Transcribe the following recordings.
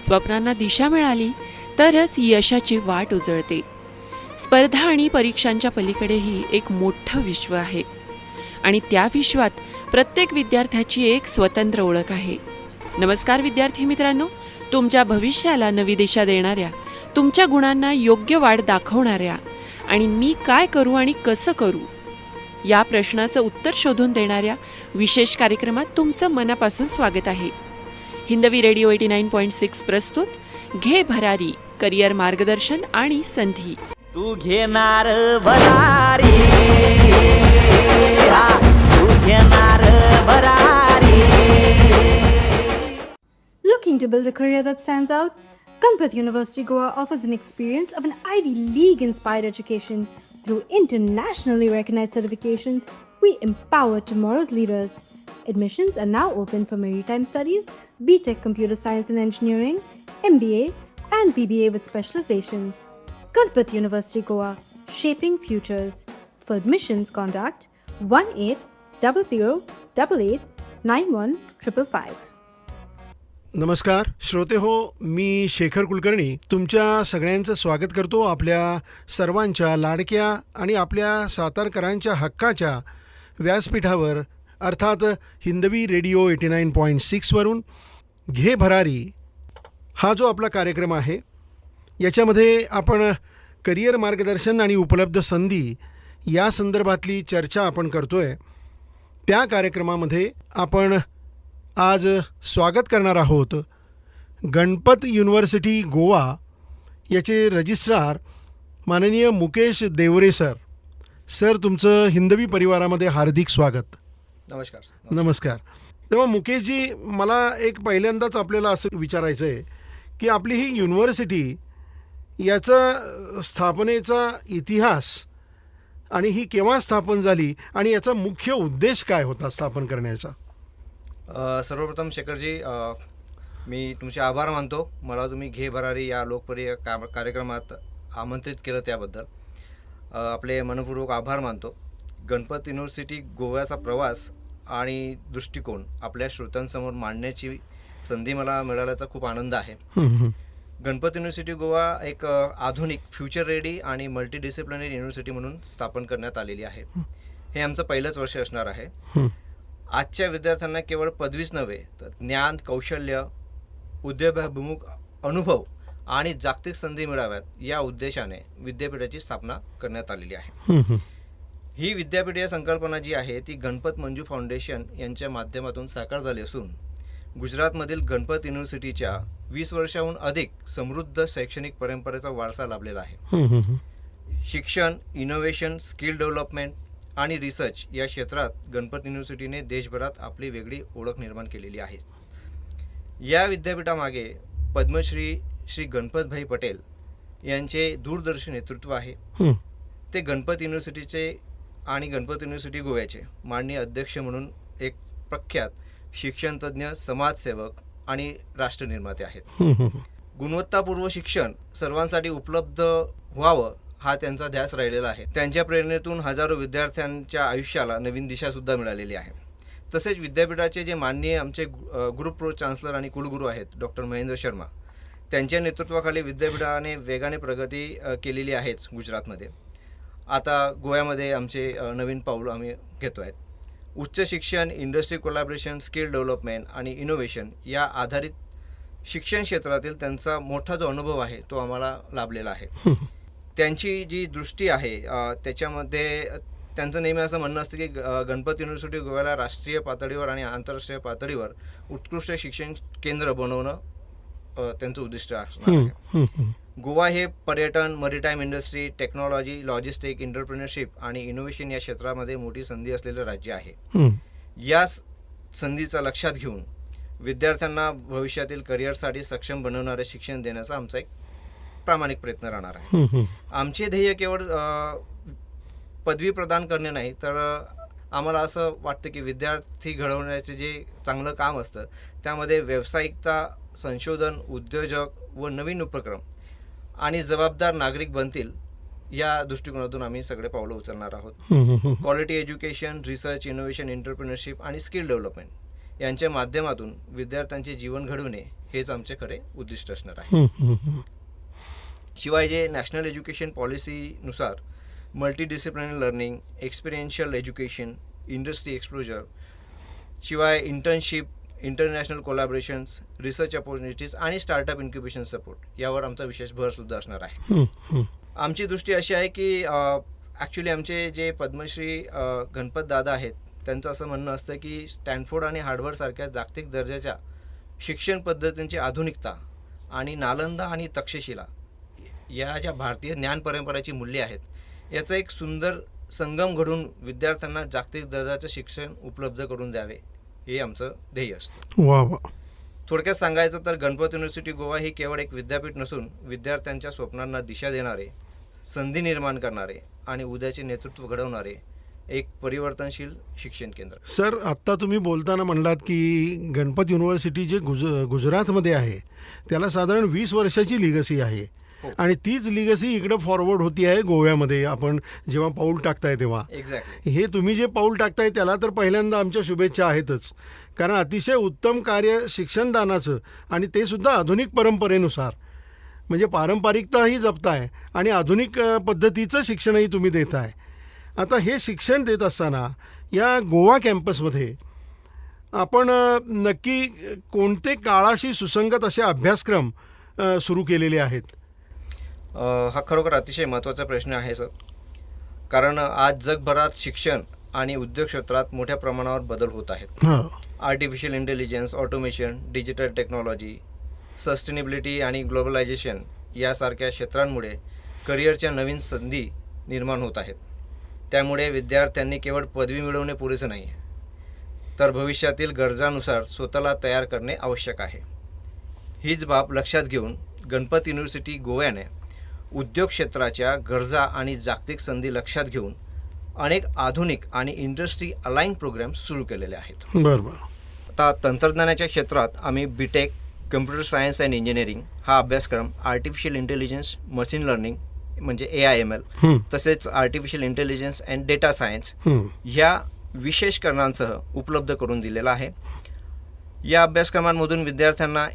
स्वप्नांना दिशा मिळाली तरच यशाची वाट उजळते. स्पर्धा आणि परीक्षांच्या पलीकडेही एक मोठं विश्व आहे आणि त्या विश्वात प्रत्येक विद्यार्थ्याची एक स्वतंत्र ओळख आहे. नमस्कार विद्यार्थी मित्रांनो, तुमच्या भविष्याला नवी दिशा देणाऱ्या, तुमच्या गुणांना योग्य वाट दाखवणाऱ्या आणि मी काय करू आणि कसं करू या प्रश्नाचं उत्तर शोधून देणाऱ्या विशेष कार्यक्रमात तुमचं मनापासून स्वागत आहे. हिंदवी रेडिओ 89.6 प्रस्तुत घे भरारी, करिअर मार्गदर्शन आणि संधी. तू घेणार भरारी, तू घेणार भरारी. Looking to build a career that stands out? Ganpat University Goa offers an experience of an Ivy League-inspired education. Through internationally recognized certifications, we empower tomorrow's leaders. Admissions are now open for maritime studies, BTech Computer Science and Engineering, MBA, and BBA with specializations. Ganpat University Goa, shaping futures. For admissions, contact 1800889155. नमस्कार श्रोते हो, मी शेखर कुलकर्णी तुमच्या सगळ्यांचं स्वागत करतो आपल्या सर्वांच्या लाडक्या आणि आपल्या सातारकरांच्या हक्काच्या व्यासपीठावर, अर्थात हिंदवी रेडिओ 89.6 वरून. घे भरारी हा जो आपला कार्यक्रम आहे, याच्यामध्ये आपण करिअर मार्गदर्शन आणि उपलब्ध संधी या संदर्भातली चर्चा आपण करतो आहे. त्या कार्यक्रमामध्ये आपण आज स्वागत करणार आहोत गणपत युनिव्हर्सिटी गोवा याचे रजिस्ट्रार माननीय मुकेश देवरे सर. सर, तुमचं हिंदवी परिवारामध्ये हार्दिक स्वागत. नमस्कार. नमस्कार. तेव्हा मुकेशजी, मला एक पहिल्यांदाच आपल्याला असं विचारायचं आहे की आपली ही युनिव्हर्सिटी, याचा स्थापनेचा इतिहास आणि ही केव्हा स्थापन झाली आणि याचा मुख्य उद्देश काय होता स्थापन करण्याचा? सर्वप्रथम शेखरजी, मी तुमचे आभार मानतो. मला तुम्ही घे भरारी या लोकप्रिय कार्यक्रमात आमंत्रित केलं त्याबद्दल आपले मनपूर्वक आभार मानतो. गणपत युनिव्हर्सिटी गोव्याचा प्रवास आणि दृष्टिकोन आपल्या श्रोत्यांसमोर मांडण्याची संधी मला मिळाल्याचा खूप आनंद आहे. गणपत युनिव्हर्सिटी गोवा एक आधुनिक, फ्युचर रेडी आणि मल्टीडिसिप्लिनरी युनिव्हर्सिटी म्हणून स्थापन करण्यात आलेली आहे. हे आमचं पहिलंच वर्ष असणार आहे. आजच्या विद्यार्थ्यांना केवळ पदवीच नव्हे तर ज्ञान, कौशल्य, उद्योगाभिमुख अनुभव आणि जागतिक संधी मिळाव्यात या उद्देशाने विद्यापीठाची स्थापना करण्यात आलेली आहे. ही विद्यापीठ संकल्पना जी आहे ती गणपत मंजू फाउंडेशन यांच्या माध्यमातून साकार झाली असून गुजरातमधील गणपत युनिव्हर्सिटीच्या 20 वर्षाहून अधिक समृद्ध शैक्षणिक परंपरेचा वारसा लाभलेला आहे. शिक्षण, इनोव्हेशन, स्किल डेव्हलपमेंट आणि रिसर्च या क्षेत्रात गणपत युनिव्हर्सिटीने देशभरात आपली वेगळी ओळख निर्माण केलेली आहे. या विद्यापीठामागे पद्मश्री श्री गणपतभाई पटेल यांचे दूरदर्शी नेतृत्व आहे. ते गणपत युनिव्हर्सिटीचे आणि गणपत युनिव्हर्सिटी गोव्याचे माननीय अध्यक्ष म्हणून एक प्रख्यात शिक्षणतज्ज्ञ, समाजसेवक आणि राष्ट्रनिर्माते आहेत. गुणवत्तापूर्व शिक्षण सर्वांसाठी उपलब्ध व्हावं हा त्यांचा ध्यास राहिलेला आहे. त्यांच्या प्रेरणेतून हजारो विद्यार्थ्यांच्या आयुष्याला नवीन दिशासुद्धा मिळालेली आहे. तसेच विद्यापीठाचे जे माननीय आमचे ग्रुप प्रो चान्सलर आणि कुलगुरू आहेत डॉक्टर महेंद्र शर्मा, त्यांच्या नेतृत्वाखाली विद्यापीठाने वेगाने प्रगती केलेली आहेच गुजरातमध्ये. आता गोव्यामध्ये आमचे नवीन पाऊल आम्ही घेतो आहेत. उच्च शिक्षण, इंडस्ट्री कोलॅबरेशन, स्किल डेव्हलपमेंट आणि इनोव्हेशन या आधारित शिक्षण क्षेत्रातील त्यांचा मोठा जो अनुभव आहे तो आम्हाला लाभलेला आहे. त्यांची जी दृष्टी आहे त्याच्यामध्ये त्यांचं नेहमी असं म्हणणं असतं की गणपत युनिव्हर्सिटी गोव्याला राष्ट्रीय पातळीवर आणि आंतरराष्ट्रीय पातळीवर उत्कृष्ट शिक्षण केंद्र बनवणं त्यांचं उद्दिष्ट असणार आहे. गोवा हे पर्यटन, मरीटाईम इंडस्ट्री, टेक्नॉलॉजी, लॉजिस्टिक, एंटरप्रेन्योरशिप आणि इनोव्हेशन या क्षेत्रामध्ये मोठी संधी असलेलं राज्य आहे. या संधीचा लक्षात घेऊन विद्यार्थ्यांना भविष्यातील करिअरसाठी सक्षम बनवणारे शिक्षण देण्याचा आमचा एक प्रामाणिक प्रयत्न राहणार आहे. आमचे ध्येय केवळ पदवी प्रदान करणे नाही, तर आम्हाला असं वाटतं की विद्यार्थी घडवण्याचे जे चांगलं काम असतं त्यामध्ये व्यावसायिकता, संशोधन, उद्योजक व नवीन उपक्रम आणि जबाबदार नागरिक बनतील या दृष्टिकोनातून आम्ही सगळे पावलं उचलणार आहोत. Quality education, research, innovation, entrepreneurship आणि स्किल डेव्हलपमेंट यांच्या माध्यमातून विद्यार्थ्यांचे जीवन घडवणे हेच आमचे खरे उद्दिष्ट असणार आहे. शिवाय जे नॅशनल एज्युकेशन पॉलिसीनुसार multidisciplinary learning, experiential education, industry exposure, शिवाय internship, international collaborations, research opportunities आणि स्टार्टअप इन्क्युबेशन सपोर्ट यावर आमचा विशेष भर सुद्धा असणार आहे. आमची दृष्टी अशी आहे की ॲक्च्युली आमचे जे पद्मश्री गणपत दादा आहेत त्यांचं असं म्हणणं असतं की स्टॅनफोर्ड आणि हार्वर्डसारख्या जागतिक दर्जाच्या शिक्षण पद्धतींची आधुनिकता आणि नालंदा आणि तक्षशिला या ज्या भारतीय ज्ञान परंपरेची मूल्ये आहेत याचा एक सुंदर संगम घडून विद्यार्थ्यांना जागतिक दर्जाचं शिक्षण उपलब्ध करून द्यावे हे आमचं ध्येय असतं. वा वा. थोडक्यात सांगायचं तर गणपत युनिव्हर्सिटी गोवा ही केवळ एक विद्यापीठ नसून विद्यार्थ्यांच्या स्वप्नांना दिशा देणारे, संधी निर्माण करणारे आणि उद्याचे नेतृत्व घडवणारे एक परिवर्तनशील शिक्षण केंद्र. सर, आत्ता तुम्ही बोलताना म्हणलात की गणपत युनिव्हर्सिटी जे गुजरातमध्ये आहे त्याला साधारण 20 वर्षाची लिगसी आहे आणि तीच लिगसी इकडं फॉरवर्ड होती आहे गोव्यामध्ये. आपण जेव्हा पाऊल टाकताय तेव्हा एक्झॅक्टली हे तुम्ही जे पाऊल टाकताय त्याला तर पहिल्यांदा आमच्या शुभेच्छा आहेतच, कारण अतिशय उत्तम कार्य शिक्षणदानाचं आणि ते सुद्धा आधुनिक परंपरेनुसार, म्हणजे पारंपरिकताही जपताय आणि आधुनिक पद्धतीचं शिक्षणही तुम्ही देताय. आता हे शिक्षण देत असताना या गोवा कॅम्पसमध्ये आपण नक्की कोणते काळाशी सुसंगत असे अभ्यासक्रम सुरू केलेले आहेत? हा खरोखर अतिशय महत्त्वाचा प्रश्न आहे सर, कारण आज जगभरात शिक्षण आणि उद्योग क्षेत्रात मोठ्या प्रमाणावर बदल होत आहेत. Artificial intelligence, automation, digital technology, sustainability आणि ग्लोबलायझेशन यासारख्या क्षेत्रांमुळे करिअरच्या नवीन संधी निर्माण होत आहेत. त्यामुळे विद्यार्थ्यांनी केवळ पदवी मिळवणे पुरेसे नाही, तर भविष्यातील गरजानुसार स्वतःला तयार करणे आवश्यक आहे. हीच बाब लक्षात घेऊन गणपत युनिव्हर्सिटी गोव्याने उद्योग क्षेत्राच्या गरजा आणि जागतिक संधी लक्षात घेऊन अनेक आधुनिक आणि इंडस्ट्री अलाइन प्रोग्राम सुरू केलेले आहेत. बरोबर. आता तंत्रज्ञानाच्या क्षेत्रात आम्ही B Tech, computer science and engineering हा अभ्यासक्रम, आर्टिफिशियल इंटेलिजन्स, मशीन लर्निंग म्हणजे AIML, तसेच artificial intelligence and data science ह्या विशेष कारणांसह उपलब्ध करून दिलेला आहे. या अभ्यासक्रमांमधून विद्यार्थ्यांना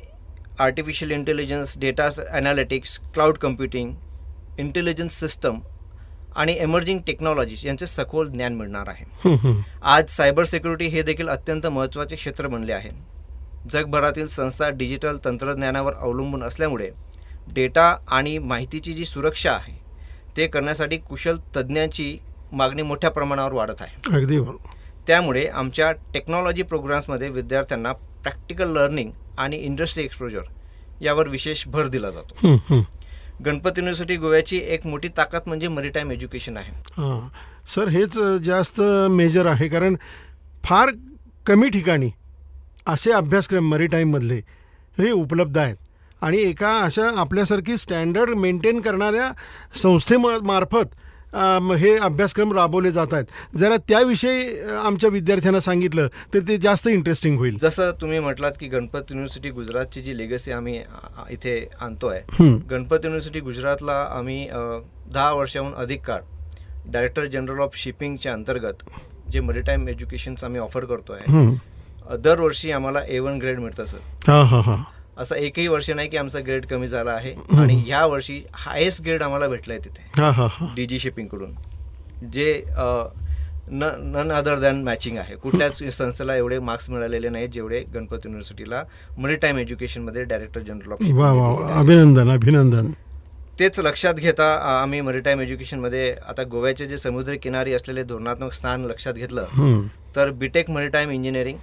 artificial intelligence, data analytics, cloud computing, intelligence system आणि एमर्जिंग टेक्नॉलॉजीज यांचे सखोल ज्ञान मिळणार आहे. आज सायबर सिक्युरिटी हे देखील अत्यंत महत्त्वाचे क्षेत्र बनले आहे. जगभरातील संस्था डिजिटल तंत्रज्ञानावर अवलंबून असल्यामुळे डेटा आणि माहितीची जी सुरक्षा आहे ते करण्यासाठी कुशल तज्ज्ञांची मागणी मोठ्या प्रमाणावर वाढत आहे. अगदी बरोबर. त्यामुळे आमच्या टेक्नॉलॉजी प्रोग्राम्समध्ये विद्यार्थ्यांना प्रॅक्टिकल लर्निंग आणि इंडस्ट्री एक्सपोजर यावर विशेष भर दिला जातो. गणपत युनिव्हर्सिटी गोव्याची एक मोठी ताकद म्हणजे मरीटाईम एज्युकेशन आहे. हां सर, हेच जास्त मेजर आहे, कारण फार कमी ठिकाणी असे अभ्यासक्रम मरीटाईममधले हे उपलब्ध आहेत आणि एका अशा आपल्यासारखी स्टँडर्ड मेंटेन करणाऱ्या संस्थेमार्फत हे अभ्यासक्रम राबवले जात आहेत. जरा त्याविषयी आमच्या विद्यार्थ्यांना सांगितलं तर ते जास्त इंटरेस्टिंग होईल. जसं तुम्ही म्हटलात की गणपत युनिव्हर्सिटी गुजरातची जी लेगसी आम्ही इथे आणतोय, गणपत युनिव्हर्सिटी गुजरातला आम्ही 10 वर्षाहून अधिक काळ डायरेक्टर जनरल ऑफ शिपिंगच्या अंतर्गत जे मरीटाईम एज्युकेशन्स आम्ही ऑफर करतोय, दरवर्षी आम्हाला A1 ग्रेड मिळतं सर. असं एकही वर्ष नाही की आमचा ग्रेड कमी झाला आहे आणि ह्या वर्षी हायेस्ट ग्रेड आम्हाला भेटलाय तिथे DG शिपिंगकडून, जे नन अदर दॅन मॅचिंग आहे. कुठल्याच संस्थेला एवढे मार्क्स मिळालेले नाहीत जेवढे गणपत युनिव्हर्सिटीला मरीटाईम एज्युकेशनमध्ये डायरेक्टर जनरल ऑफ शिपिंग. अभिनंदन अभिनंदन. तेच लक्षात घेता आम्ही मरीटाईम एज्युकेशनमध्ये आता गोव्याचे जे समुद्री किनारी असलेले धोरणात्मक स्थान लक्षात घेतलं तर BTech maritime engineering,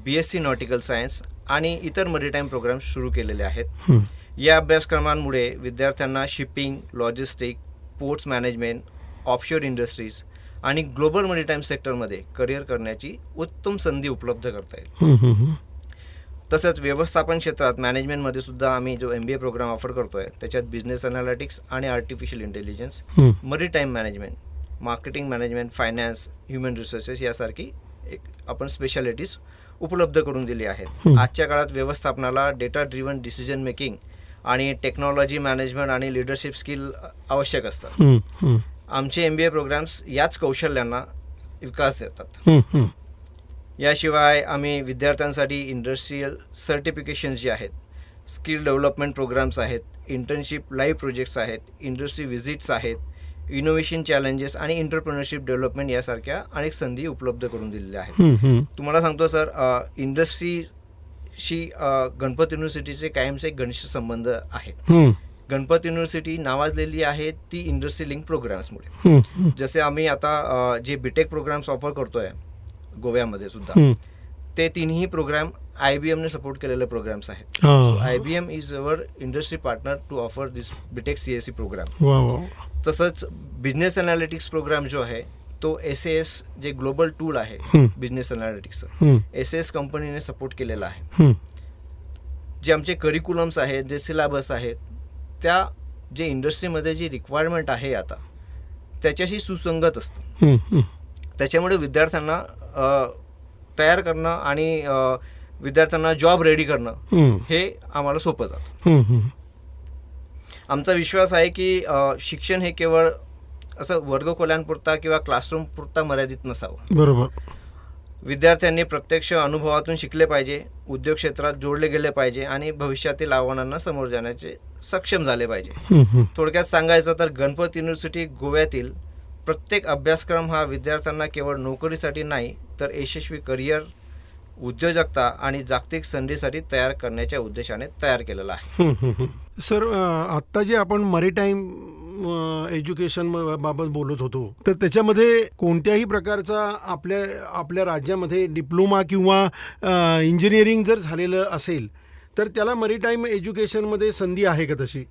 BSc nautical science आणि इतर मरीटाईम प्रोग्राम सुरू केलेले आहेत. या अभ्यासक्रमांमुळे विद्यार्थ्यांना shipping, logistic, ports management, offshore industries आणि ग्लोबल मरीटाईम सेक्टरमध्ये करिअर करण्याची उत्तम संधी उपलब्ध करता येईल. तसंच व्यवस्थापन क्षेत्रात मॅनेजमेंटमध्ये सुद्धा आम्ही जो MBA प्रोग्राम ऑफर करतोय त्याच्यात बिझनेस अनालिटिक्स आणि artificial intelligence, maritime management, marketing management, finance, human resources यासारखी एक आपण स्पेशालिटीज उपलब्ध करून दिली आहेत. आजच्या काळात व्यवस्थापनाला डेटा ड्रिव्हन डिसिजन मेकिंग आणि टेक्नॉलॉजी मॅनेजमेंट आणि लिडरशिप स्किल आवश्यक असतात. आमचे MBA प्रोग्राम्स याच कौशल्यांना विकास देतात. याशिवाय आम्ही विद्यार्थ्यांसाठी इंडस्ट्रियल सर्टिफिकेशन्स जे आहेत, स्किल डेव्हलपमेंट प्रोग्राम्स आहेत, इंटर्नशिप लाईव्ह प्रोजेक्ट्स आहेत, इंडस्ट्री व्हिजिट्स आहेत, इनोव्हेशन चॅलेंजेस आणि एंटरप्रेन्योरशिप डेव्हलपमेंट यासारख्या अनेक संधी उपलब्ध करून दिलेल्या आहेत. तुम्हाला सांगतो सर, इंडस्ट्रीशी गणपत युनिव्हर्सिटीचे कायमचे एक घनिष्ठ संबंध आहेत. गणपत युनिव्हर्सिटी नावाजलेली आहे ती इंडस्ट्री लिंक प्रोग्राम्समुळे. जसे आम्ही आता जे बीटेक प्रोग्राम्स ऑफर करतोय गोव्यामध्ये सुद्धा, ते तिन्ही प्रोग्राम IBM ने सपोर्ट केलेले प्रोग्राम्स आहेत. So IBM is our industry partner to offer this B Tech CSE program. तसंच बिझनेस अनालिटिक्स प्रोग्राम जो आहे तो SAS जे ग्लोबल टूल आहे बिझनेस अनालिटिक्सचं, SAS कंपनीने सपोर्ट केलेला आहे. जे आमचे करिक्युलम्स आहेत, जे सिलेबस आहेत, त्या जे इंडस्ट्रीमध्ये जी रिक्वायरमेंट आहे आता त्याच्याशी सुसंगत असतं. त्याच्यामुळे विद्यार्थ्यांना तयार करणं आणि विद्यार्थ्यांना जॉब रेडी करणं हे आम्हाला सोपं जातं. आमचा विश्वास आहे की शिक्षण हे केवळ असं वर्गखोल्यांपुरता किंवा क्लासरूम पुरता मर्यादित नसावं. बरोबर. विद्यार्थ्यांनी प्रत्यक्ष अनुभवातून शिकले पाहिजे, उद्योग क्षेत्रात जोडले गेले पाहिजे आणि भविष्यातील आव्हानांना समोर जाण्याचे सक्षम झाले पाहिजे. थोडक्यात सांगायचं तर गणपत युनिव्हर्सिटी गोव्यातील प्रत्येक अभ्यासक्रम हा विद्यार्थ्यांना केवळ नोकरीसाठी नाही तर यशस्वी करिअर, उद्योजकता आणि जागतिक संधीसाठी तयार करण्याच्या उद्देशाने तयार केलेला आहे. सर, आत्ता जे आपण मरीटाईम एज्युकेशन बाबत बोलत होतो, तर त्याच्यामध्ये कोणत्याही प्रकारचा आपल्या राज्यामध्ये डिप्लोमा किंवा इंजिनिअरिंग जर झालेलं असेल तर त्याला मरीटाईम एज्युकेशनमध्ये संधी आहे का तशी?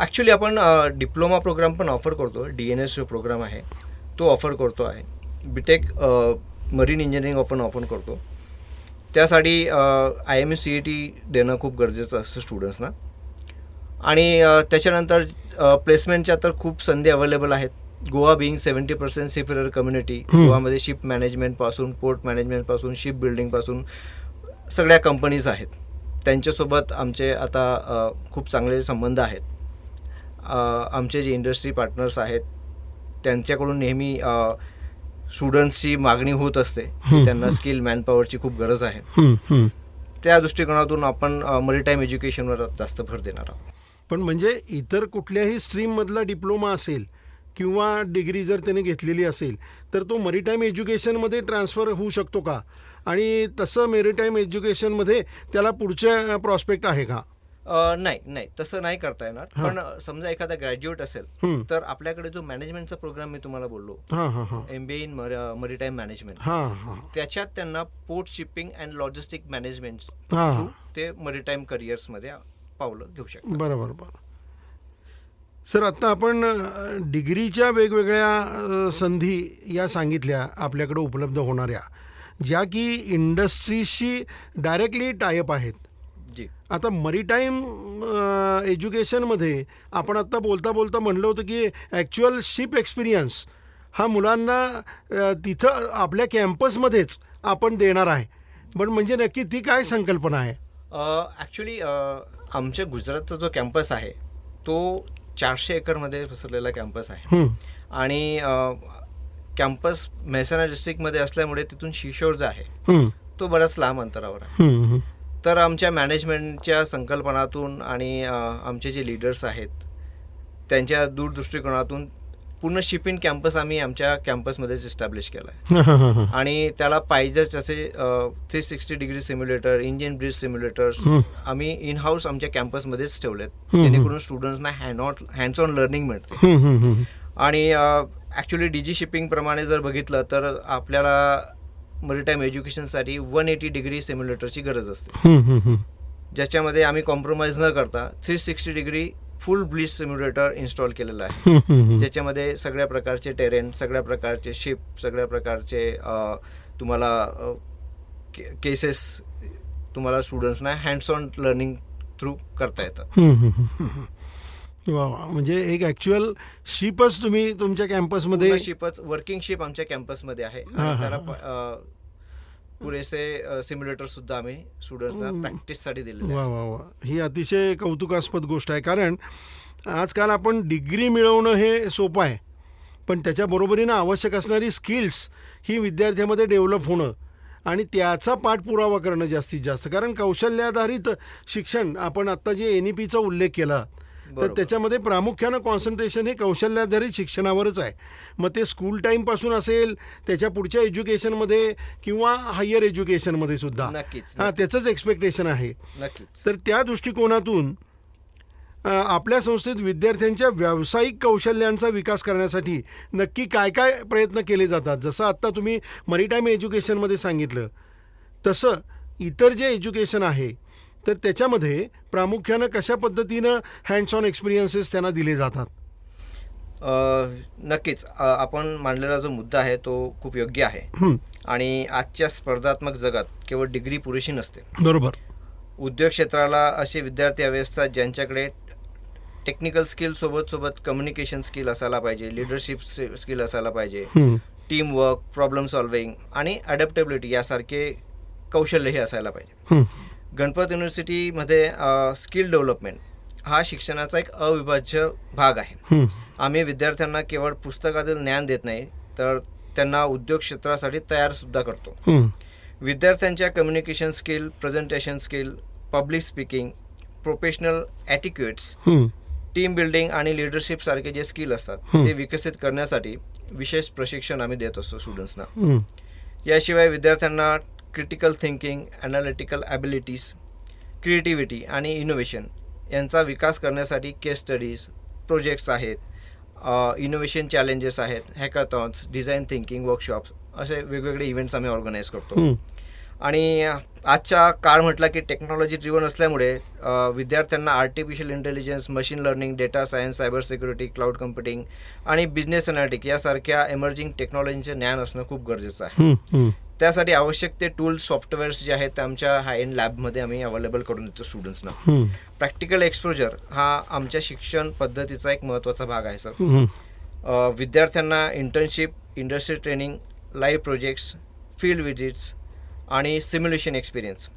ॲक्च्युली आपण डिप्लोमा प्रोग्राम पण ऑफर करतो. DNS जो प्रोग्राम आहे तो ऑफर करतो आहे. बीटेक मरीन इंजिनिअरिंग आपण ऑफर करतो. त्यासाठी IMU CET देणं खूप गरजेचं असतं स्टुडंट्सना. आणि त्याच्यानंतर प्लेसमेंटच्या तर खूप संधी अवेलेबल आहेत. गोवा बिईंग 70% सीफेअर कम्युनिटी, गोवामध्ये शिप मॅनेजमेंटपासून, पोर्ट मॅनेजमेंटपासून, शिप बिल्डिंगपासून सगळ्या कंपनीज आहेत. त्यांच्यासोबत आमचे आता खूप चांगले संबंध आहेत. आमचे जे इंडस्ट्री पार्टनर्स आहेत त्यांच्याकडून नेहमी स्टुडंट्सची मागणी होत असते की त्यांना स्किल मॅनपॉवरची खूप गरज आहे. त्या दृष्टिकोनातून आपण मरीटाईम एज्युकेशनवर जास्त भर देणार आहोत. पण म्हणजे इतर कुठल्याही स्ट्रीममधला डिप्लोमा असेल किंवा डिग्री जर त्याने घेतलेली असेल तर तो मरीटाईम एज्युकेशनमध्ये ट्रान्सफर होऊ शकतो का? आणि तसं मरीटाईम एज्युकेशनमध्ये त्याला पुढच्या प्रॉस्पेक्ट आहे का? नाही, तसं नाही करता येणार. पण समजा एखादा ग्रॅज्युएट असेल तर आपल्याकडे जो मॅनेजमेंटचा प्रोग्राम मी तुम्हाला बोललो, MBA इन मरीटाईम मॅनेजमेंट, त्याच्यात त्यांना port shipping and logistic management through ते मरीटाईम करिअर्समध्ये पावलं घेऊ शकतात. बरोबर. सर, आता आपण डिग्रीच्या वेगवेगळ्या संधी या सांगितल्या आपल्याकडे उपलब्ध होणाऱ्या, ज्या की इंडस्ट्रीशी डायरेक्टली टायअप आहेत. आता मरीटाईम एज्युकेशनमध्ये आपण आत्ता बोलता म्हणलं होतं की ॲक्च्युअल शिप एक्सपिरियन्स हा मुलांना तिथं आपल्या कॅम्पसमध्येच आपण देणार आहे. पण म्हणजे नक्की ती काय संकल्पना आहे? ॲक्च्युली आमच्या गुजरातचा जो कॅम्पस आहे तो 400 एकरमध्ये पसरलेला कॅम्पस आहे. आणि कॅम्पस मेहसाणा डिस्ट्रिक्टमध्ये असल्यामुळे तिथून शिशोर जो आहे तो बराच लांब अंतरावर आहे. तर आमच्या मॅनेजमेंटच्या संकल्पनातून आणि आमचे जे लीडर्स आहेत त्यांच्या दूरदृष्टिकोनातून पूर्ण शिपिंग कॅम्पस आम्ही आमच्या कॅम्पसमध्येच इस्टॅब्लिश केला आहे. आणि त्याला पाहिजे तसे 360 degree simulator, engine bridge simulators आम्ही इन हाऊस आमच्या कॅम्पसमध्येच ठेवलेत, जेणेकरून स्टुडंट्सना हँड्स ऑन लर्निंग मिळते. आणि ॲक्च्युली DG शिपिंग प्रमाणे जर बघितलं तर आपल्याला मरीटाईम एज्युकेशनसाठी 180 डिग्री सिम्युलेटरची गरज असते, ज्याच्यामध्ये आम्ही कॉम्प्रोमाइज न करता 360 डिग्री फुल ब्लिच सिम्युलेटर इन्स्टॉल केलेलं आहे, ज्याच्यामध्ये सगळ्या प्रकारचे टेरेन, सगळ्या प्रकारचे शिप, सगळ्या प्रकारचे तुम्हाला केसेस तुम्हाला स्टुडंट्सना हँड्स ऑन लर्निंग थ्रू करता येतात. वा, म्हणजे एक ॲक्च्युअल शिपच तुम्ही तुमच्या कॅम्पसमध्ये, शिपच वर्किंग शिप आमच्या कॅम्पसमध्ये आहे. आणि त्याला पुरेसे सिम्युलेटर सुद्धा आम्ही स्टुडंट्सना प्रॅक्टिससाठी दिलेले. वा, ही अतिशय कौतुकास्पद गोष्ट आहे. कारण आजकाल आपण डिग्री मिळवणं हे सोपं आहे, पण त्याच्याबरोबरीनं आवश्यक असणारी स्किल्स ही विद्यार्थ्यामध्ये डेव्हलप होणं आणि त्याचा पाठपुरावा करणं जास्तीत जास्त. कारण कौशल्याधारित शिक्षण आपण आत्ता जे NEPचा उल्लेख केला तर बरोबर. त्याच्यामध्ये प्रामुख्यानं कॉन्सन्ट्रेशन हे कौशल्याधारित शिक्षणावरच आहे. मग ते स्कूल टाईमपासून असेल, त्याच्या पुढच्या एज्युकेशनमध्ये किंवा हायर एज्युकेशनमध्ये सुद्धा नक्कीच हां त्याचंच एक्सपेक्टेशन आहे. नक्कीच. तर त्या दृष्टिकोनातून आपल्या संस्थेत विद्यार्थ्यांच्या व्यावसायिक कौशल्यांचा विकास करण्यासाठी नक्की काय काय प्रयत्न केले जातात? जसं आत्ता तुम्ही मरीटाईम एज्युकेशनमध्ये सांगितलं तसं इतर जे एज्युकेशन आहे तर त्याच्यामध्ये प्रामुख्यानं कशा पद्धतीनं हँड्स ऑन एक्सपिरियन्सेस त्यांना दिले जातात? नक्कीच आपण मांडलेला जो मुद्दा आहे तो खूप योग्य आहे. हं, आणि आजच्या स्पर्धात्मक जगात केवळ डिग्री पुरेशी नसते. बरोबर. उद्योग क्षेत्राला असे विद्यार्थी हवे असतात ज्यांच्याकडे टेक्निकल स्किल सोबत कम्युनिकेशन स्किल असायला पाहिजे, लिडरशिप स्किल असायला पाहिजे, हं, टीम वर्क, प्रॉब्लेम सॉल्विंग आणि अडॅप्टेबिलिटी यासारखे कौशल्यही असायला पाहिजे. हं, गणपत युनिव्हर्सिटीमध्ये स्किल डेव्हलपमेंट हा शिक्षणाचा एक अविभाज्य भाग आहे. हं, आम्ही विद्यार्थ्यांना केवळ पुस्तकातील ज्ञान देत नाही तर त्यांना उद्योग क्षेत्रासाठी तयारसुद्धा करतो. हं, विद्यार्थ्यांच्या communication skill, presentation skill, public speaking, professional etiquettes, हं, टीम बिल्डिंग आणि लिडरशिप सारखे जे स्किल असतात ते विकसित करण्यासाठी विशेष प्रशिक्षण आम्ही देत असतो स्टुडंट्सना. हं, याशिवाय विद्यार्थ्यांना critical thinking, analytical abilities, creativity आणि इनोव्हेशन यांचा विकास करण्यासाठी केस स्टडीज, प्रोजेक्ट्स आहेत, इनोव्हेशन चॅलेंजेस आहेत, हॅकाथॉन्स, डिझाईन थिंकिंग वर्कशॉप्स असे वेगवेगळे इव्हेंट्स आम्ही ऑर्गनाईज करतो. हं, आणि आजचा काळ म्हटला की टेक्नॉलॉजी ड्रिव्हन असल्यामुळे विद्यार्थ्यांना artificial intelligence, machine learning, data science, cyber security, cloud computing आणि बिझनेस अनालिटिक्स यासारख्या एमर्जिंग टेक्नॉलॉजीचे ज्ञान असणं खूप गरजेचं आहे. हं, हं, त्यासाठी आवश्यक ते टूल्स, सॉफ्टवेअर्स जे आहेत ते आमच्या हाय एंड लॅबमध्ये आम्ही अवेलेबल करून देतो स्टुडंट्सना. हं, प्रॅक्टिकल एक्सपोजर हा आमच्या शिक्षण पद्धतीचा एक महत्त्वाचा भाग आहे सर. हं, विद्यार्थ्यांना internship, industry training, live projects, field visits आणि सिम्युलेशन एक्सपिरियन्स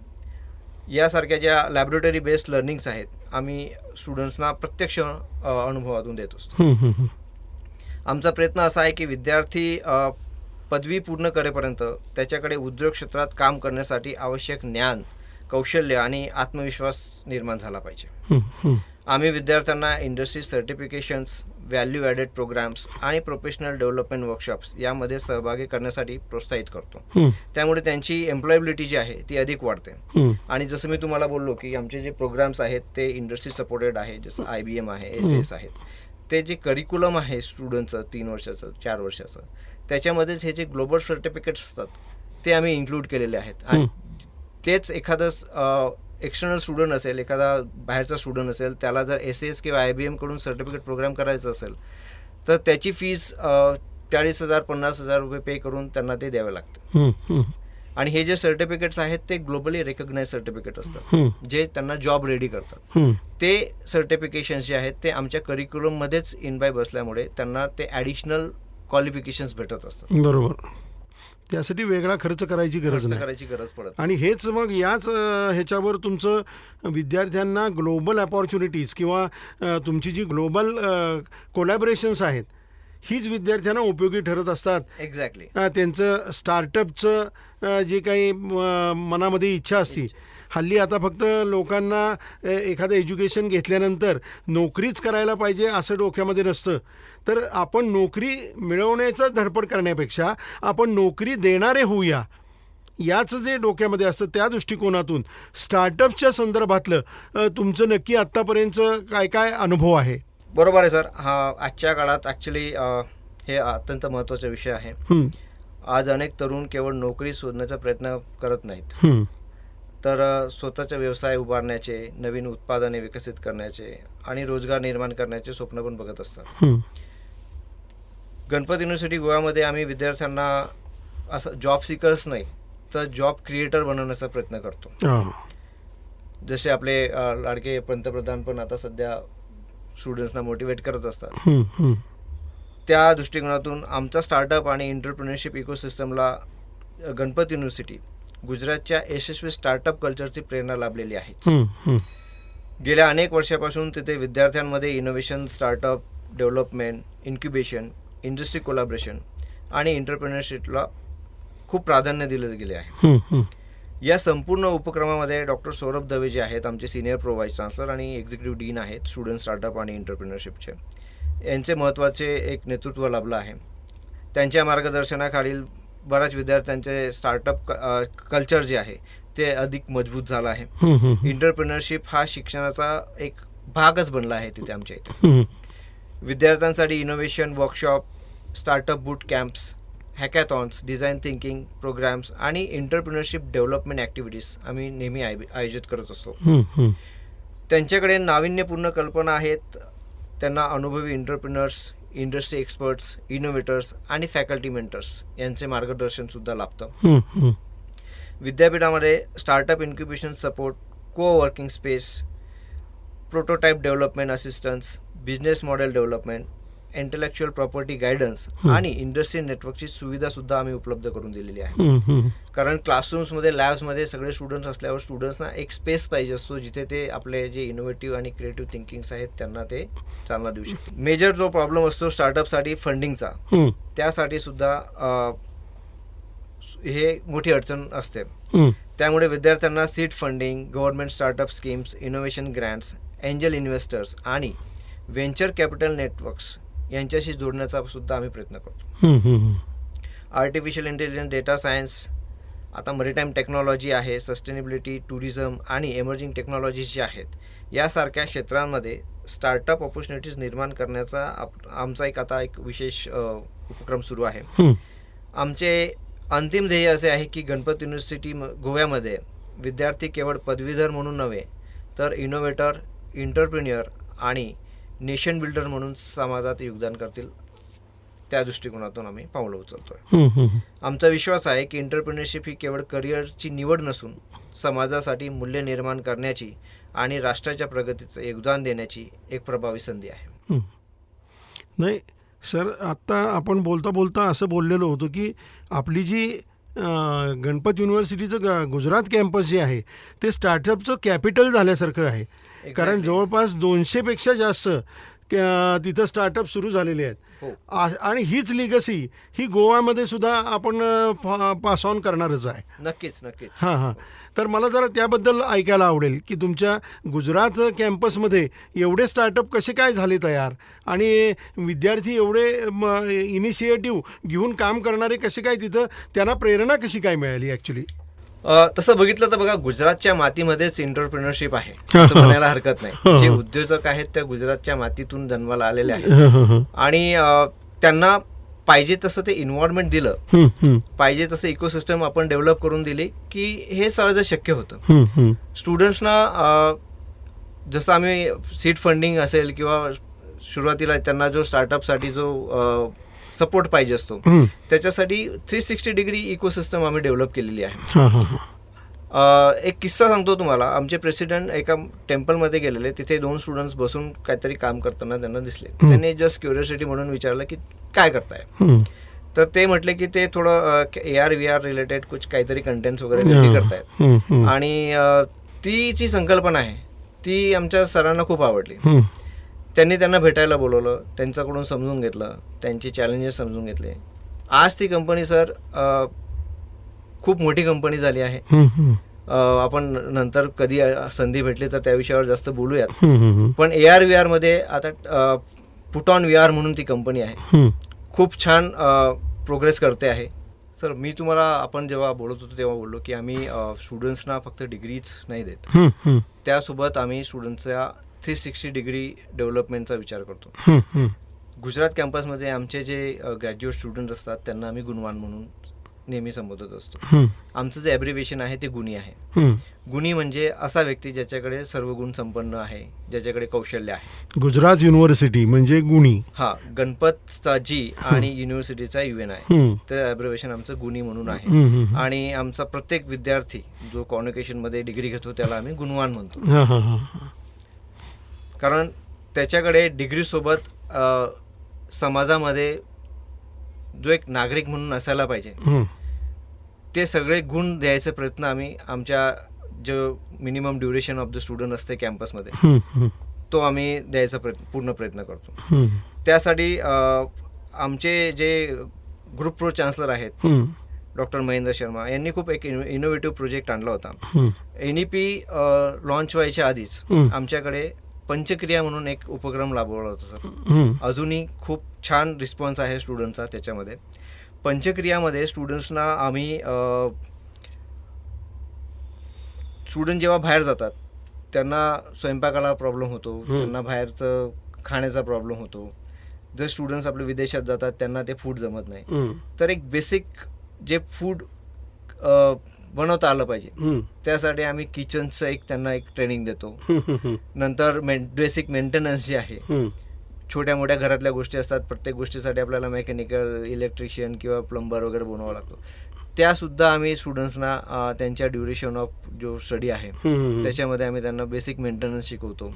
यासारख्या ज्या लॅबोरेटरी बेस्ड लर्निंग्स आहेत आम्ही स्टुडंट्सना प्रत्यक्ष अनुभवातून देत असतो. हं, हं, हं. आमचा प्रयत्न असा आहे की विद्यार्थी पदवी पूर्ण करेपर्यंत त्याच्याकडे उद्योग क्षेत्रात काम करण्यासाठी आवश्यक ज्ञान, कौशल्य आणि आत्मविश्वास निर्माण झाला पाहिजे. हं, हं. आम्ही विद्यार्थ्यांना industry certifications, value added programs आणि प्रोफेशनल डेव्हलपमेंट वर्कशॉप्स यामध्ये सहभागी करण्यासाठी प्रोत्साहित करतो. हं, त्यामुळे त्यांची एम्प्लॉयबिलिटी जी आहे ती अधिक वाढते. हं. आणि जसं मी तुम्हाला बोललो की आमचे जे प्रोग्राम्स आहेत ते इंडस्ट्री सपोर्टेड आहे, जसं IBM आहे, SAS आहेत. ते जे करिक्युलम आहे स्टुडंटचं 3 वर्षाचं 4 वर्षाचं त्याच्यामध्येच हे जे ग्लोबल सर्टिफिकेट्स असतात ते आम्ही इन्क्लूड केलेले आहेत. आणि तेच एखादं एक्सटर्नल स्टुडंट असेल, एखादा बाहेरचा स्टुडंट असेल, त्याला जर SAS किंवा IBM कडून सर्टिफिकेट प्रोग्राम करायचं असेल तर त्याची फीस 40,000 50,000 रुपये पे करून त्यांना ते द्यावे लागते. हं, हं. आणि हे जे सर्टिफिकेट्स आहेत ते ग्लोबली रेकग्नाइज सर्टिफिकेट असतात हं, जे त्यांना जॉब रेडी करतात. हं. ते सर्टिफिकेशन्स जे आहेत ते आमच्या करिक्युलममध्येच इन बाय बसल्यामुळे त्यांना ते ॲडिशनल क्वालिफिकेशन्स भेटत असतात. बरोबर. त्यासाठी वेगळा खर्च करायची गरज खर्च नाही. करायची गरज पडत. आणि हेच मग याच ह्याच्यावर तुमचं विद्यार्थ्यांना ग्लोबल अपॉर्च्युनिटीज किंवा तुमची जी ग्लोबल कोलॅबरेशन्स आहेत हीच विद्यार्थ्यांना उपयोगी ठरत असतात. एक्झॅक्टली. त्यांचं स्टार्टअपचं जे काही मनामध्ये इच्छा असती. हल्ली आता फक्त लोकांना एखादं एज्युकेशन घेतल्यानंतर नोकरीच करायला पाहिजे असं डोक्यामध्ये नसतं. तर आपण नोकरी मिळवण्याचा धडपड करण्यापेक्षा आपण नोकरी देणारे होऊया याचं जे डोक्यामध्ये असतं त्या दृष्टिकोनातून स्टार्टअपच्या संदर्भातलं तुमचं नक्की आत्तापर्यंतचं काय काय अनुभव आहे? बरोबर आहे सर. हा आजच्या काळात ॲक्च्युली हे अत्यंत महत्त्वाचा विषय आहे. हं, आज अनेक तरुण केवळ नोकरी शोधण्याचा प्रयत्न करत नाहीत हं, तर स्वतःचे व्यवसाय उभारण्याचे, नवीन उत्पादने विकसित करण्याचे आणि रोजगार निर्माण करण्याचे स्वप्न पण बघत असतात. हं, गणपत युनिव्हर्सिटी गोव्यामध्ये आम्ही विद्यार्थ्यांना असं जॉब सिकर्स नाही तर जॉब क्रिएटर बनवण्याचा प्रयत्न करतो. हां, जसे आपले लाडके पंतप्रधान पण आता सध्या स्टुडंट्सना मोटिवेट करत असतात. हं, हं, त्या दृष्टिकोनातून आमचा स्टार्टअप आणि एंटरप्रेन्योरशिप इकोसिस्टमला गणपत युनिव्हर्सिटी गुजरातच्या यशस्वी स्टार्टअप कल्चरची प्रेरणा लाभलेली आहे. हं, हं, गेल्या अनेक वर्षापासून तिथे विद्यार्थ्यांमध्ये innovation, startup development, incubation, industry collaboration आणि एंटरप्रेन्योरशिपला खूप प्राधान्य दिले गेले आहे. या संपूर्ण उपक्रमामध्ये डॉक्टर सौरभ दवे जे आहेत आमचे सिनियर प्रो व्हाईस चान्सलर आणि एक्झिक्युटिव्ह डीन आहेत स्टुडंट स्टार्टअप आणि एंटरप्रिनरशिपचे, यांचे महत्त्वाचे एक नेतृत्व लाभलं आहे. त्यांच्या मार्गदर्शनाखालील बऱ्याच विद्यार्थ्यांचे स्टार्टअप कल्चर जे आहे ते अधिक मजबूत झालं आहे. एंटरप्रिनरशिप हा शिक्षणाचा एक भागच बनला आहे तिथे आमच्या इथे. विद्यार्थ्यांसाठी इनोव्हेशन वर्कशॉप, स्टार्टअप बूट कॅम्प्स, हॅकॅथॉन्स, डिझाईन थिंकिंग प्रोग्राम्स आणि एंटरप्रिनरशिप डेव्हलपमेंट ॲक्टिव्हिटीज आम्ही नेहमी आयोजित करत असतो. त्यांच्याकडे नाविन्यपूर्ण कल्पना आहेत. त्यांना अनुभवी एंटरप्रिनर्स, इंडस्ट्री एक्सपर्ट्स, इनोव्हेटर्स आणि फॅकल्टी मेंटर्स यांचे मार्गदर्शनसुद्धा लाभतं. विद्यापीठामध्ये स्टार्टअप इन्क्युबेशन सपोर्ट, को working space, prototype development assistance, business model development, intellectual property guidance आणि इंडस्ट्री नेटवर्कची सुविधासुद्धा आम्ही उपलब्ध करून दिलेली आहे. कारण क्लासरूम्समध्ये, लॅब्समध्ये सगळे स्टुडंट्स असल्यावर स्टुडंट्सना एक स्पेस पाहिजे असतो जिथे ते आपले जे इनोव्हेटिव्ह आणि क्रिएटिव्ह थिंकिंग्स आहेत त्यांना ते चालना देऊ शकतात. मेजर जो प्रॉब्लेम असतो स्टार्टअपसाठी फंडिंगचा, त्यासाठी सुद्धा हे मोठी अडचण असते. त्यामुळे विद्यार्थ्यांना seed funding, government startup schemes, innovation grants, angel investors आणि व्हेंचर कॅपिटल नेटवर्क्स यांच्याशी जोडण्याचा सुद्धा आम्ही प्रयत्न करतो. आर्टिफिशियल इंटेलिजन्स, डेटा सायन्स, आता मरीटाईम टेक्नॉलॉजी आहे, सस्टेनेबिलिटी, टुरिझम आणि एमर्जिंग टेक्नॉलॉजीज जे आहेत यासारख्या क्षेत्रांमध्ये स्टार्टअप ऑपॉर्च्युनिटीज निर्माण करण्याचा आमचा आता एक विशेष उपक्रम सुरू आहे. आमचे अंतिम ध्येय असे आहे की गणपत युनिव्हर्सिटी गोव्यामध्ये विद्यार्थी केवळ पदवीधर म्हणून नव्हे तर इनोव्हेटर, एंटरप्रिन्युअर आणि नेशन बिल्डर म्हणून समाजात योगदान करतील, त्या दृष्टिकोनातून आम्ही पावलं उचलतोय. आमचा विश्वास आहे की एंटरप्रिनरशिप ही केवळ करिअरची निवड नसून समाजासाठी मूल्य निर्माण करण्याची आणि राष्ट्राच्या प्रगतीचं योगदान देण्याची एक प्रभावी संधी आहे. नाही सर, आत्ता आपण बोलता बोलता असं बोललेलो होतो की आपली जी गणपत युनिव्हर्सिटीचं गुजरात कॅम्पस जे आहे ते स्टार्टअपचं कॅपिटल झाल्यासारखं आहे. कारण जवळपास 200पेक्षा जास्त तिथं स्टार्टअप सुरू झालेले आहेत. आणि हीच लिगसी ही गोवामध्ये सुद्धा आपण पास ऑन करणारच आहे. नक्कीच. हां. तर मला जरा त्याबद्दल ऐकायला आवडेल की तुमच्या गुजरात कॅम्पसमध्ये एवढे स्टार्टअप कसे काय झाले तयार आणि विद्यार्थी एवढे इनिशिएटिव्ह घेऊन काम करणारे कसे काय, तिथं त्यांना प्रेरणा कशी काय मिळाली ॲक्च्युली? तसं बघितलं तर बघा, गुजरातच्या मातीमध्येच एंटरप्रिनरशिप आहे असं म्हणायला हरकत नाही. जे उद्योजक आहेत त्या गुजरातच्या मातीतून जन्माला आलेले आहेत आणि त्यांना पाहिजे तसं ते इन्व्हॉल्वमेंट दिलं, पाहिजे तसं इकोसिस्टम आपण डेव्हलप करून दिली की हे सहज शक्य होतं. स्टुडंट्सना जसं आम्ही सीड फंडिंग असेल किंवा सुरुवातीला त्यांना जो स्टार्टअपसाठी जो सपोर्ट पाहिजे असतो त्याच्यासाठी 360 डिग्री इकोसिस्टम आम्ही डेव्हलप केलेली आहे. एक किस्सा सांगतो तुम्हाला. आमचे प्रेसिडेंट एका टेम्पलमध्ये गेलेले, तिथे 2 स्टुडंट्स बसून काहीतरी काम करताना त्यांना दिसले. त्यांनी जस्ट क्युरिओसिटी म्हणून विचारलं की काय करताय, तर ते म्हटले की ते थोडं AR VR रिलेटेड काहीतरी कंटेंट्स वगैरे रेडी करतायत आणि ती जी संकल्पना आहे ती आमच्या सरांना खूप आवडली. त्यांनी त्यांना भेटायला बोलवलं, त्यांच्याकडून समजून घेतलं, त्यांचे चॅलेंजेस समजून घेतले. आज ती कंपनी सर खूप मोठी कंपनी झाली आहे. आपण नंतर कधी संधी भेटली तर त्या विषयावर जास्त बोलूयात. पण AR VR मध्ये आता पुट ऑन VR म्हणून ती कंपनी आहे, खूप छान प्रोग्रेस करते आहे. सर मी तुम्हाला, आपण जेव्हा बोलत होतो तेव्हा बोललो की आम्ही स्टुडंट्सना फक्त डिग्रीच नाही देत, त्यासोबत आम्ही स्टुडंट्सच्या 360 डिग्री डेव्हलपमेंटचा विचार करतो. गुजरात कॅम्पसमध्ये आमचे जे ग्रॅज्युएट स्टुडंट असतात त्यांना आम्ही गुणवान म्हणून नेहमी संबोधत असतो. आमचं जे ॲब्रिव्हिएशन आहे ते गुणी आहे. गुणी म्हणजे असा व्यक्ती ज्याच्याकडे सर्व गुण संपन्न आहे, ज्याच्याकडे कौशल्य आहे. गुजरात युनिव्हर्सिटी म्हणजे गुणी. हा, गणपतचा G आणि युनिव्हर्सिटीचा UN आहे, ते ॲब्रिव्हिएशन आमचं गुणी म्हणून आहे. आणि आमचा प्रत्येक विद्यार्थी जो कॉन्व्होकेशनमध्ये डिग्री घेतो त्याला आम्ही गुणवान म्हणतो. कारण त्याच्याकडे डिग्रीसोबत समाजामध्ये जो एक नागरिक म्हणून असायला पाहिजे ते सगळे गुण द्यायचा प्रयत्न आम्ही आमच्या जो minimum duration of the student असते कॅम्पसमध्ये तो आम्ही द्यायचा पूर्ण प्रयत्न करतो. त्यासाठी आमचे जे ग्रुप प्रो चान्सलर आहेत डॉक्टर महेंद्र शर्मा यांनी खूप एक इनोव्हेटिव्ह प्रोजेक्ट आणला होता. NEP लॉन्च व्हायच्या आधीच आमच्याकडे पंचक्रिया म्हणून एक उपक्रम राबवला होता सर. अजूनही खूप छान रिस्पॉन्स आहे स्टुडंटचा त्याच्यामध्ये. पंचक्रियामध्ये स्टुडंट्सना आम्ही स्टुडंट जेव्हा बाहेर जातात त्यांना स्वयंपाकाला प्रॉब्लेम होतो, त्यांना बाहेरचं खाण्याचा प्रॉब्लेम होतो. जर स्टुडंट्स आपले विदेशात जातात त्यांना ते फूड जमत नाही. तर एक बेसिक जे फूड बनवता आलं पाहिजे त्यासाठी आम्ही किचनचं एक त्यांना एक ट्रेनिंग देतो. नंतर बेसिक मेंटेनन्स जे आहे, छोट्या मोठ्या घरातल्या गोष्टी असतात, प्रत्येक गोष्टीसाठी आपल्याला मेकॅनिकल, इलेक्ट्रिशियन किंवा प्लंबर वगैरे बनवावा लागतो. त्यासुद्धा आम्ही स्टुडंट्सना त्यांच्या ड्युरेशन ऑफ जो स्टडी आहे त्याच्यामध्ये आम्ही त्यांना बेसिक मेंटेनन्स शिकवतो,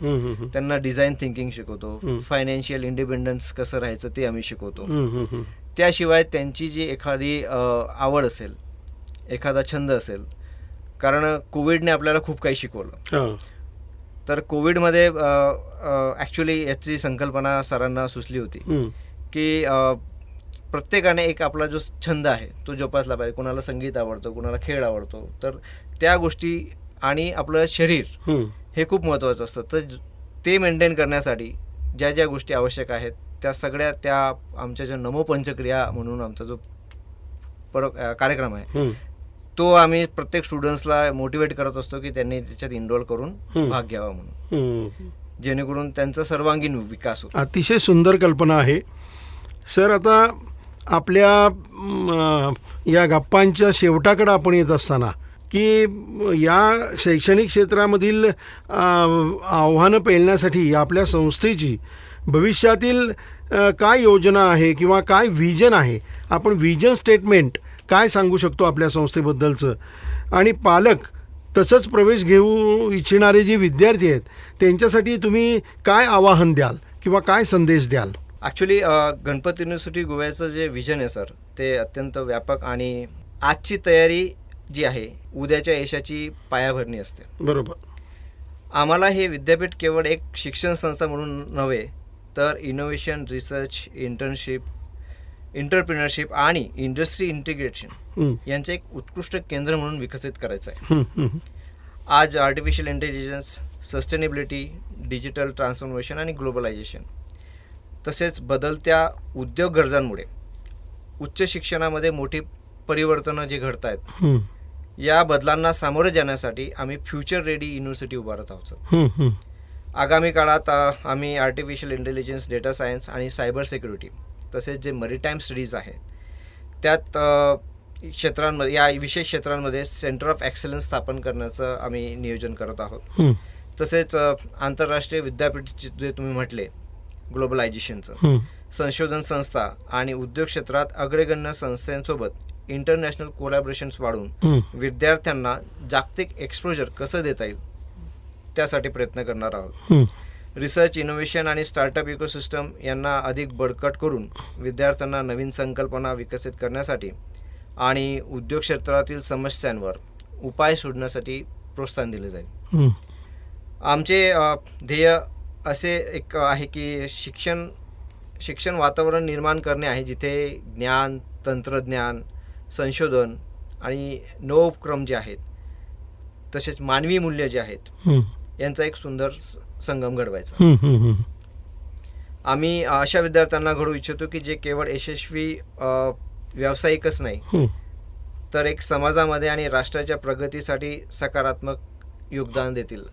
त्यांना डिझाईन थिंकिंग शिकवतो, फायनान्शियल इंडिपेंडन्स कसं राहायचं ते आम्ही शिकवतो. त्याशिवाय त्यांची जी एखादी आवड असेल, एखादा छंद असेल, कारण कोविडने आपल्याला खूप काही शिकवलं. तर कोविडमध्ये ॲक्च्युली याची संकल्पना सरांना सुचली होती की प्रत्येकाने एक आपला जो छंद आहे तो जोपासला पाहिजे. कोणाला संगीत आवडतं, कोणाला खेळ आवडतो, तर त्या गोष्टी आणि आपलं शरीर हे खूप महत्त्वाचं असतं. तर ते मेंटेन करण्यासाठी ज्या ज्या गोष्टी आवश्यक आहेत त्या सगळ्या त्या आमच्या ज्या नमो पंचक्रिया म्हणून आमचा जो कार्यक्रम आहे तो आम्ही प्रत्येक स्टुडंट्सला मोटिवेट करत असतो की त्यांनी त्याच्यात इनरोल करून भाग घ्यावा म्हणून, जेणेकरून त्यांचा सर्वांगीण विकास होतो. अतिशय सुंदर कल्पना आहे सर. आता आपल्या या गप्पांच्या शेवटाकडे आपण येत असताना की या शैक्षणिक क्षेत्रामधील आव्हानं पेलण्यासाठी आपल्या संस्थेची भविष्यातील काय योजना आहे किंवा काय विजन आहे, आपण विजन स्टेटमेंट काय सांगू शकतो आपल्या संस्थेबद्दलचं, आणि पालक तसंच प्रवेश घेऊ इच्छिणारे जे विद्यार्थी आहेत त्यांच्यासाठी तुम्ही काय आवाहन द्याल किंवा काय संदेश द्याल? ॲक्च्युली गणपत युनिव्हर्सिटी गोव्याचं जे विजन आहे सर ते अत्यंत व्यापक आणि आजची तयारी जी आहे उद्याच्या यशाची पायाभरणी असते. बरोबर. आम्हाला हे विद्यापीठ केवळ एक शिक्षण संस्था म्हणून नव्हे तर इनोव्हेशन, रिसर्च, इंटर्नशिप, एंटरप्रिनरशिप आणि इंडस्ट्री इंटिग्रेशन यांचं एक उत्कृष्ट केंद्र म्हणून विकसित करायचं आहे. आज artificial intelligence, sustainability, digital transformation आणि ग्लोबलायझेशन तसेच बदलत्या उद्योग गरजांमुळे उच्च शिक्षणामध्ये मोठी परिवर्तनं जी घडत आहेत या बदलांना सामोरे जाण्यासाठी आम्ही फ्युचर रेडी युनिव्हर्सिटी उभारत आहोत. आगामी काळात आम्ही आर्टिफिशियल इंटेलिजन्स, डेटा सायन्स आणि सायबर सिक्युरिटी तसेच जे मरीटाईम स्टडीज आहेत त्यात क्षेत्रांमध्ये, या विशेष क्षेत्रांमध्ये सेंटर ऑफ एक्सलन्स स्थापन करण्याचं आम्ही नियोजन करत आहोत. तसेच आंतरराष्ट्रीय विद्यापीठ जे तुम्ही म्हटले ग्लोबलायझेशनचं, संशोधन संस्था आणि उद्योग क्षेत्रात अग्रगण्य संस्थांसोबत इंटरनॅशनल कोलॅबोरेशन्स वाढवून विद्यार्थ्यांना जागतिक एक्सपोजर कसं देता येईल त्यासाठी प्रयत्न करणार आहोत. रिसर्च, इनोव्हेशन आणि स्टार्टअप इकोसिस्टम यांना अधिक बळकट करून विद्यार्थ्यांना नवीन संकल्पना विकसित करण्यासाठी आणि उद्योग क्षेत्रातील समस्यांवर उपाय शोधण्यासाठी प्रोत्साहन दिले जाईल. आमचे ध्येय असे एक आहे की शिक्षण वातावरण निर्माण करणे आहे जिथे ज्ञान, तंत्रज्ञान, संशोधन आणि नवोपक्रम जे आहेत तसेच मानवी मूल्य जे आहेत यांचा एक सुंदर संगम घडवायचा. आम्ही अशा विद्यार्थ्यांना घडवू इच्छितो की जे केवळ यशस्वी व्यावसायिकच नाही तर एक समाजामध्ये आणि राष्ट्राच्या प्रगतीसाठी सकारात्मक योगदान देतील.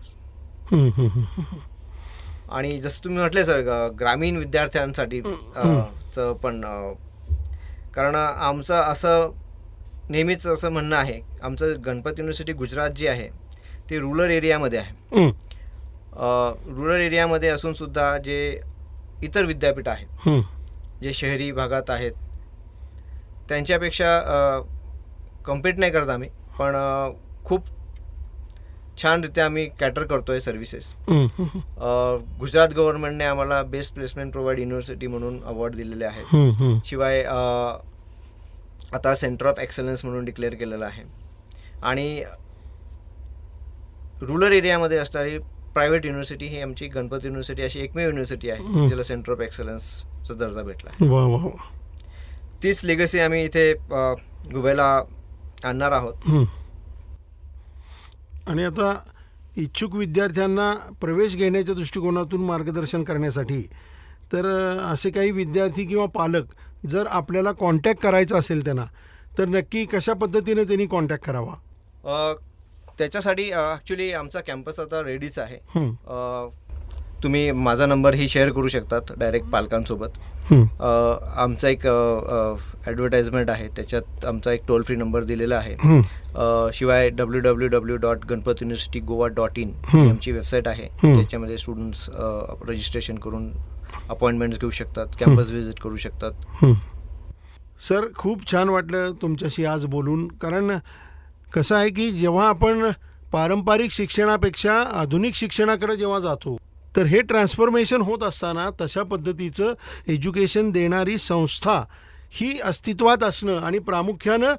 आणि जसं तुम्ही म्हटले सर ग्रामीण विद्यार्थ्यांसाठी पण, कारण आमचं असं नेहमीच असं म्हणणं आहे, आमचं गणपत युनिव्हर्सिटी गुजरात जी आहे ती रुरल एरियामध्ये आहे. रुरल एरियामध्ये असून सुद्धा जे इतर विद्यापीठ आहेत जे शहरी भागात आहेत त्यांच्यापेक्षा कम्पीट नाही करत आम्ही, पण खूप छानरित्या आम्ही कॅटर करतोय सर्व्हिसेस. गुजरात गव्हर्नमेंटने आम्हाला बेस्ट प्लेसमेंट प्रोव्हाइड युनिव्हर्सिटी म्हणून अवॉर्ड दिलेले आहेत. शिवाय आता सेंटर ऑफ एक्सलन्स म्हणून डिक्लेअर केलेलं आहे. आणि रुरल एरियामध्ये असणारी प्रायव्हेट युनिव्हर्सिटी ही आमची गणपत युनिव्हर्सिटी अशी एकमेव युनिव्हर्सिटी आहे ज्याला सेंटर ऑफ एक्सलन्सचा दर्जा भेटला. तीच लेगसी आम्ही इथे गोव्याला आणणार आहोत. आणि आता इच्छुक विद्यार्थ्यांना प्रवेश घेण्याच्या दृष्टिकोनातून मार्गदर्शन करण्यासाठी तर असे काही विद्यार्थी किंवा पालक जर आपल्याला कॉन्टॅक्ट करायचा असेल त्यांना, तर नक्की कशा पद्धतीने त्यांनी कॉन्टॅक्ट करावा? त्याच्यासाठी ॲक्च्युली आमचा कॅम्पस आता रेडीच आहे. हं. तुम्ही माझा नंबरही शेअर करू शकतात डायरेक्ट पालकांसोबत. आमचा एक ॲडव्हर्टाइजमेंट आहे, त्याच्यात आमचा एक टोल फ्री नंबर दिलेला आहे. शिवाय www.ganpatuniversitygoa.in ही आमची वेबसाईट आहे. त्याच्यामध्ये स्टुडंट्स रजिस्ट्रेशन करून अपॉइंटमेंट्स घेऊ शकतात, कॅम्पस व्हिजिट करू शकतात. सर, खूप छान वाटलं तुमच्याशी आज बोलून. कारण कसं आहे की जेव्हा आपण पारंपरिक शिक्षणापेक्षा आधुनिक शिक्षणाकडे जेव्हा जातो, तर हे ट्रान्सफॉर्मेशन होत असताना तशा पद्धतीचं एज्युकेशन देणारी संस्था ही अस्तित्वात असणं आणि प्रामुख्यानं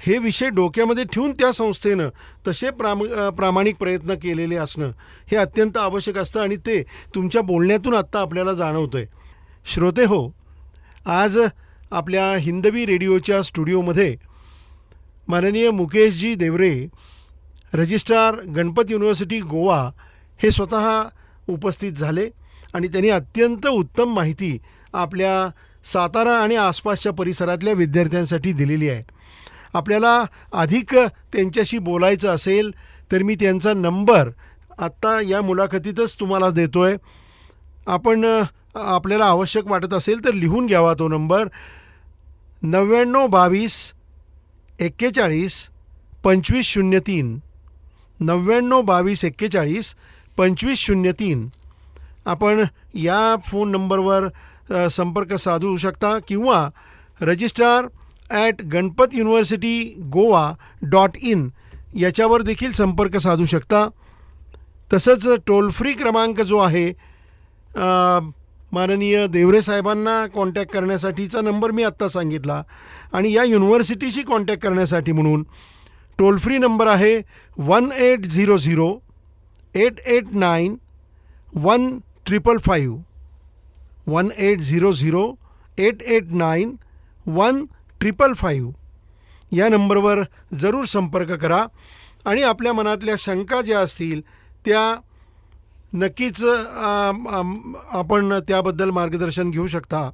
हे विषय डोक्यामध्ये ठेवून त्या संस्थेनं तसे प्रामाणिक प्रयत्न केलेले असणं हे अत्यंत आवश्यक असतं. आणि ते तुमच्या बोलण्यातून आत्ता आपल्याला जाणवतं आहे. श्रोते हो, आज आपल्या हिंदवी रेडिओच्या स्टुडिओमध्ये माननीय मुकेशजी देवरे, रजिस्ट्रार गणपत युनिव्हर्सिटी गोवा, हे स्वतः उपस्थित झाले आणि त्यांनी अत्यंत उत्तम माहिती आपल्या सातारा आणि आसपासच्या परिसरातल्या विद्यार्थ्यांसाठी दिलेली आहे. आपल्याला अधिक त्यांच्याशी बोलायचं असेल तर मी त्यांचा नंबर आत्ता या मुलाखतीतच तुम्हाला देतो आहे. आपल्याला आवश्यक वाटत असेल तर लिहून घ्यावा तो नंबर 9922 41 2503. 9922 41 2503. आपण या फोन नंबरवर संपर्क साधू शकता किंवा registrar@ganpatuniversitygoa.in याच्यावर देखील संपर्क साधू शकता. तसंच टोल फ्री क्रमांक जो आहे माननीय देवरे साहेबांना कॉन्टॅक्ट करण्यासाठीचा नंबर मी आत्ता सांगितला. आणि या युनिव्हर्सिटीशी कॉन्टॅक्ट करण्यासाठी म्हणून टोल फ्री नंबर आहे 1800-889-1555. 1800-889-1555 या नंबरवर जरूर संपर्क करा आणि आपल्या मनातल्या शंका ज्या असतील त्या नक्कीच आपण त्याबद्दल मार्गदर्शन घेऊ शकता.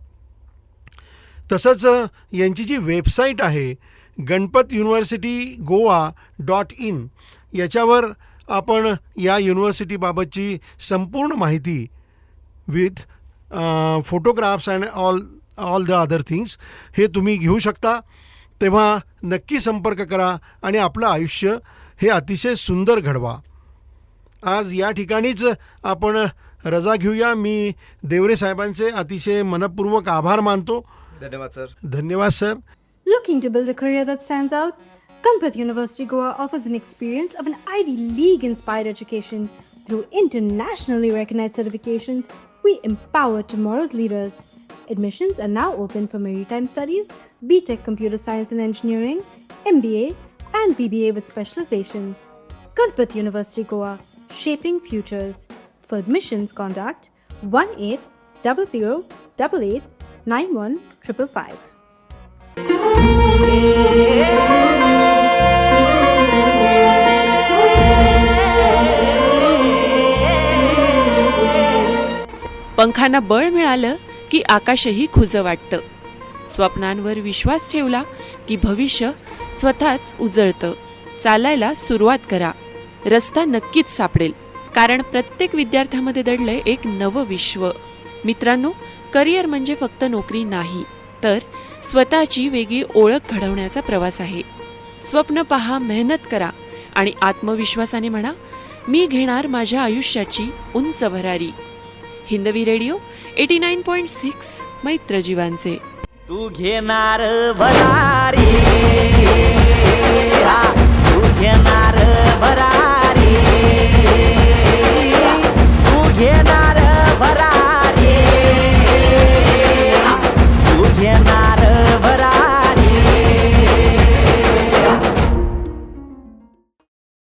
तसंच यांची जी वेबसाईट आहे ganpatuniversitygoa.in याच्यावर आपण या युनिव्हर्सिटीबाबतची संपूर्ण माहिती with photographs and all the other things हे तुम्ही घेऊ शकता. तेव्हा नक्की संपर्क करा आणि आपलं आयुष्य हे अतिशय सुंदर घडवा. आज या ठिकाणीच आपण रजा घेऊया. मी देवरे साहेबांचे अतिशय मनपूर्वक आभार मानतो. धन्यवाद सर. धन्यवाद sir. Looking to build a career that stands out? Ganpat University Goa offers an experience of an Ivy League inspired education. Through internationally recognized certifications, we empower tomorrow's leaders. Admissions are now open for maritime studies, BTech Computer Science and Engineering, MBA, and BBA with specializations. Ganpat University Goa, shaping futures. For admissions, contact 1800889155. पंखांना बळ मिळालं की आकाशही खुजं वाटतं. स्वप्नांवर विश्वास ठेवला की भविष्य स्वतःच उजळतं. चालायला सुरुवात करा, रस्ता नक्कीच सापडेल. कारण प्रत्येक विद्यार्थ्यामध्ये दडलंय एक नवं विश्व. मित्रांनो, करिअर म्हणजे फक्त नोकरी नाही, तर स्वतःची वेगळी ओळख घडवण्याचा प्रवास आहे. स्वप्न पहा, मेहनत करा आणि आत्मविश्वासाने म्हणा, मी घेणार माझ्या आयुष्याची उंच भरारी. हिंदवी रेडिओ 89.6 मैत्र जीवांचे. तू घेणार भरारी, तू घेणार भरारी.